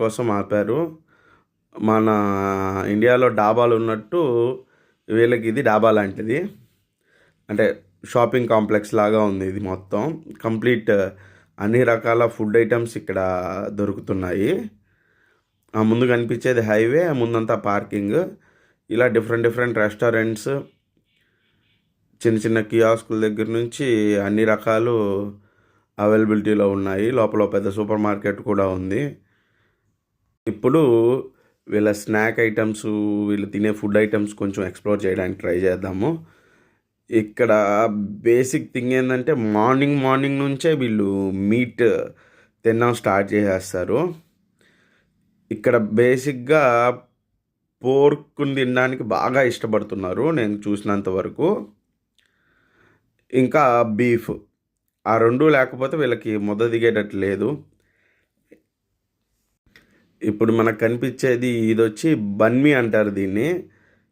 కోసం ఆపారు. మన ఇండియాలో డాబాలు ఉన్నట్టు వీళ్ళకి ఇది డాబా లాంటిది. అంటే షాపింగ్ కాంప్లెక్స్ లాగా ఉంది ఇది మొత్తం. కంప్లీట్ అన్ని రకాల ఫుడ్ ఐటమ్స్ ఇక్కడ దొరుకుతున్నాయి. ఆ ముందు కనిపించేది హైవే, ముందంతా పార్కింగ్. ఇలా డిఫరెంట్ డిఫరెంట్ రెస్టారెంట్స్, చిన్న చిన్న కియాస్కుల దగ్గర నుంచి అన్ని రకాలు అవైలబిలిటీలో ఉన్నాయి. లోపల పెద్ద సూపర్ మార్కెట్ కూడా ఉంది. ఇప్పుడు వీళ్ళ స్నాక్ ఐటమ్స్, వీళ్ళు తినే ఫుడ్ ఐటమ్స్ కొంచెం ఎక్స్ప్లోర్ చేయడానికి ట్రై చేద్దాము. ఇక్కడ బేసిక్ థింగ్ ఏంటంటే మార్నింగ్ నుంచే వీళ్ళు మీట్ తినడం స్టార్ట్ చేసేస్తారు. ఇక్కడ బేసిక్గా పోర్క్ని తినడానికి బాగా ఇష్టపడుతున్నారు నేను చూసినంత వరకు. ఇంకా బీఫ్, ఆ రెండు లేకపోతే వీళ్ళకి ముద్ద దిగేటట్టు లేదు. ఇప్పుడు మనకు కనిపించేది ఇది వచ్చి బన్మీ అంటారు దీన్ని.